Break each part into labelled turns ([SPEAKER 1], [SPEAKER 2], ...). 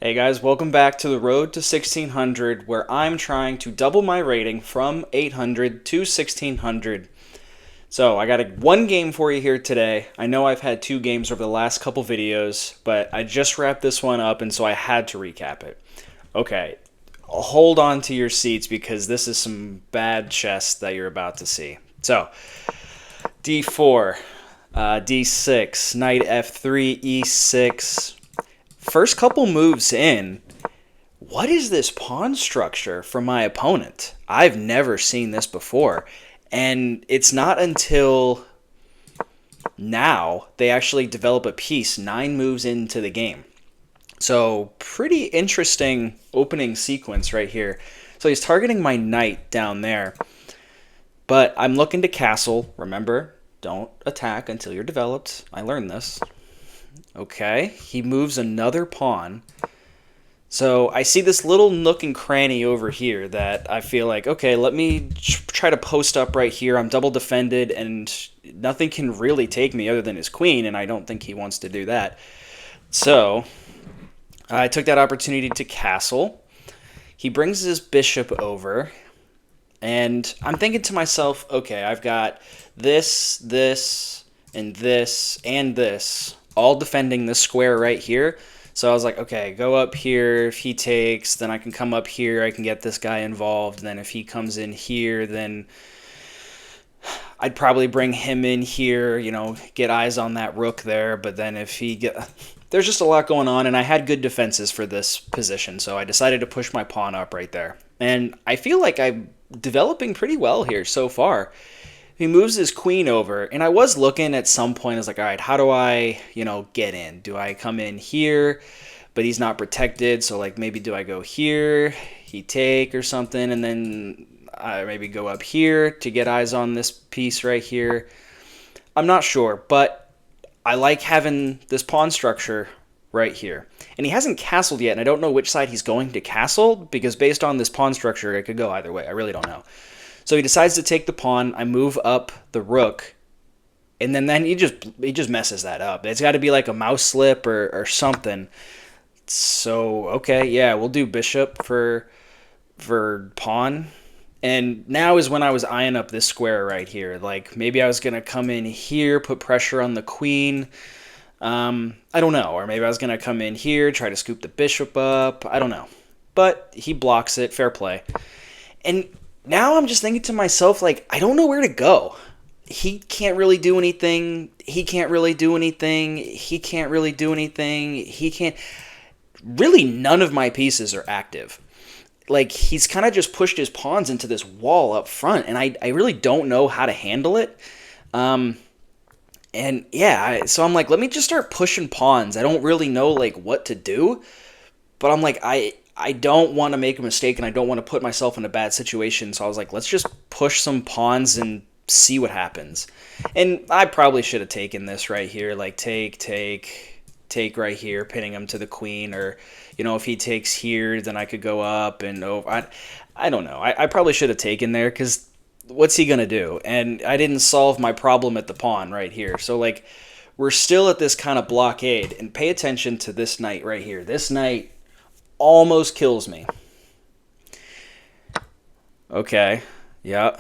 [SPEAKER 1] Hey guys, welcome back to the road to 1600 where I'm trying to double my rating from 800 to 1600. So, I got one game for you here today. I know I've had two games over the last couple videos, but I just wrapped this one up and so I had to recap it. Okay, hold on to your seats because this is some bad chess that you're about to see. So, d4, d6, knight f3, e6. First couple moves in, what is this pawn structure from my opponent? I've never seen this before. And it's not until now they actually develop a piece 9 moves into the game. So, pretty interesting opening sequence right here. So, he's targeting my knight down there. But I'm looking to castle. Remember, don't attack until you're developed. I learned this. Okay, he moves another pawn. So I see this little nook and cranny over here that I feel like, okay, let me try to post up right here. I'm double defended and nothing can really take me other than his queen, and I don't think he wants to do that. So I took that opportunity to castle. He brings his bishop over, and I'm thinking to myself, okay, I've got this, and this, all defending this square right here. So I was like, okay, go up here. If he takes, then I can come up here. I can get this guy involved. Then if he comes in here, then I'd probably bring him in here, get eyes on that rook there. But then if he get... There's just a lot going on, and I had good defenses for this position, so I decided to push my pawn up right there. And I feel like I'm developing pretty well here so far. He moves his queen over, and I was looking at some point, I was like, all right, how do I, get in? Do I come in here, but he's not protected, so like maybe do I go here, he take or something, and then I maybe go up here to get eyes on this piece right here. I'm not sure, but I like having this pawn structure right here. And he hasn't castled yet, and I don't know which side he's going to castle, because based on this pawn structure, it could go either way. I really don't know. So he decides to take the pawn. I move up the rook, and then he just messes that up. It's got to be like a mouse slip or something. So okay, yeah, we'll do bishop for pawn. And now is when I was eyeing up this square right here. Like maybe I was gonna come in here, put pressure on the queen. I don't know, or maybe I was gonna come in here, try to scoop the bishop up. I don't know, but he blocks it. Fair play. And now I'm just thinking to myself, like, I don't know where to go. He can't really do anything. He can't really do anything. He can't really do anything. He can't... Really, none of my pieces are active. Like, he's kind of just pushed his pawns into this wall up front, and I really don't know how to handle it. And, yeah, so I'm like, let me just start pushing pawns. I don't really know, like, what to do. But I'm like, I don't want to make a mistake, and I don't want to put myself in a bad situation. So I was like, let's just push some pawns and see what happens. And I probably should have taken this right here, like take right here, pinning him to the queen. Or, if he takes here, then I could go up and over. I don't know. I probably should have taken there because what's he going to do? And I didn't solve my problem at the pawn right here. So, like, we're still at this kind of blockade. And pay attention to this knight right here. This knight almost kills me. Okay, yeah.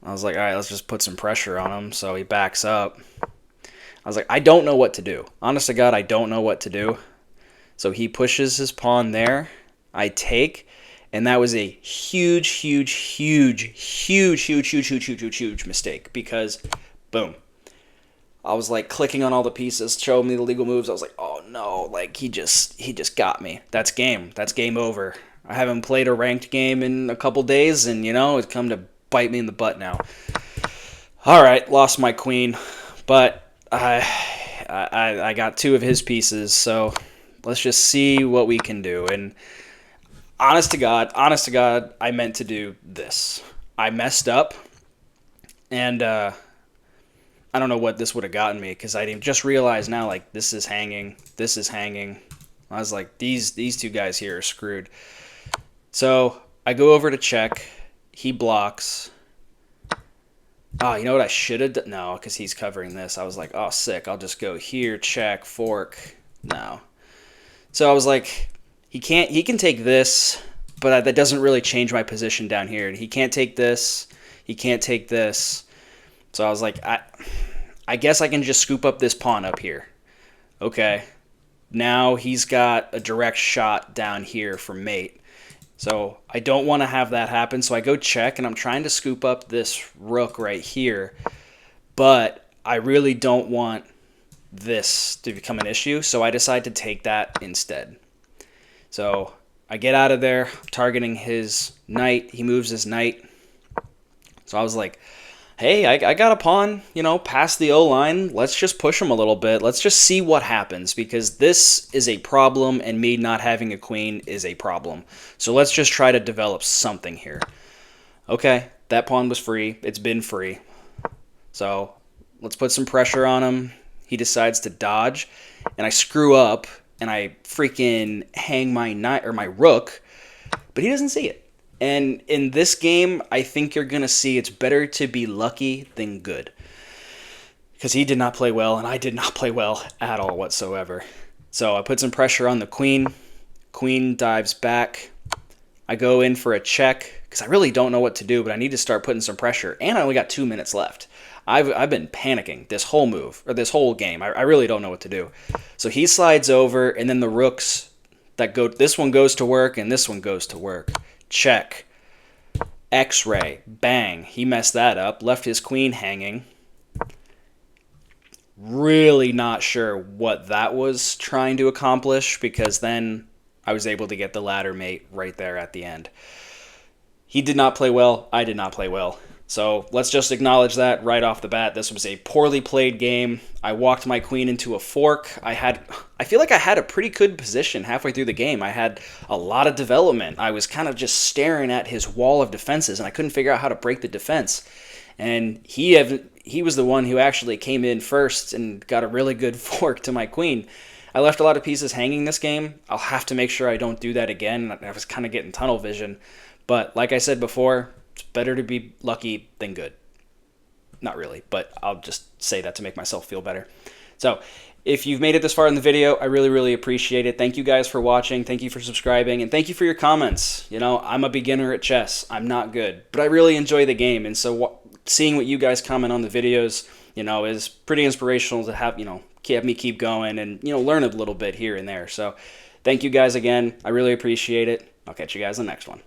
[SPEAKER 1] I was like, all right, let's just put some pressure on him. So he backs up. I was like, I don't know what to do. Honest to God, I don't know what to do. So he pushes his pawn there. I take. And that was a huge mistake because, boom. I was like clicking on all the pieces, showing me the legal moves. I was like, oh no, like he just got me. That's game. That's game over. I haven't played a ranked game in a couple days, and it's come to bite me in the butt now. All right, lost my queen, but I got 2 of his pieces, so let's just see what we can do. And honest to God, I meant to do this. I messed up, and I don't know what this would have gotten me because I just realized now, like, this is hanging. I was like, these 2 guys here are screwed. So I go over to check. He blocks. Oh, you know what I should have done? No, because he's covering this. I was like, oh, sick. I'll just go here, check, fork. No. So I was like, He can take this, but that doesn't really change my position down here. He can't take this. He can't take this. So I was like, I guess I can just scoop up this pawn up here. Okay. Now he's got a direct shot down here for mate. So I don't want to have that happen. So I go check, and I'm trying to scoop up this rook right here. But I really don't want this to become an issue. So I decide to take that instead. So I get out of there, targeting his knight. He moves his knight. So I was like, hey, I got a pawn, past the O-line. Let's just push him a little bit. Let's just see what happens, because this is a problem, and me not having a queen is a problem. So let's just try to develop something here. Okay, that pawn was free. It's been free. So let's put some pressure on him. He decides to dodge, and I screw up, and I freaking hang my knight or my rook, but he doesn't see it. And in this game, I think you're going to see it's better to be lucky than good. Because he did not play well, and I did not play well at all whatsoever. So I put some pressure on the queen. Queen dives back. I go in for a check, because I really don't know what to do, but I need to start putting some pressure. And I only got 2 minutes left. I've been panicking this whole move, or this whole game. I really don't know what to do. So he slides over, and then the rooks that go, this one goes to work, and this one goes to work. Check. X-ray. Bang. He messed that up. Left his queen hanging. Really not sure what that was trying to accomplish, because then I was able to get the ladder mate right there at the end. He did not play well. I did not play well. So let's just acknowledge that right off the bat. This was a poorly played game. I walked my queen into a fork. I feel like I had a pretty good position halfway through the game. I had a lot of development. I was kind of just staring at his wall of defenses, and I couldn't figure out how to break the defense. And he was the one who actually came in first and got a really good fork to my queen. I left a lot of pieces hanging this game. I'll have to make sure I don't do that again. I was kind of getting tunnel vision. But like I said before, it's better to be lucky than good. Not really, but I'll just say that to make myself feel better. So if you've made it this far in the video, I really, really appreciate it. Thank you guys for watching. Thank you for subscribing. And thank you for your comments. I'm a beginner at chess. I'm not good, but I really enjoy the game. And so seeing what you guys comment on the videos, is pretty inspirational to have, me keep going and, learn a little bit here and there. So thank you guys again. I really appreciate it. I'll catch you guys in the next one.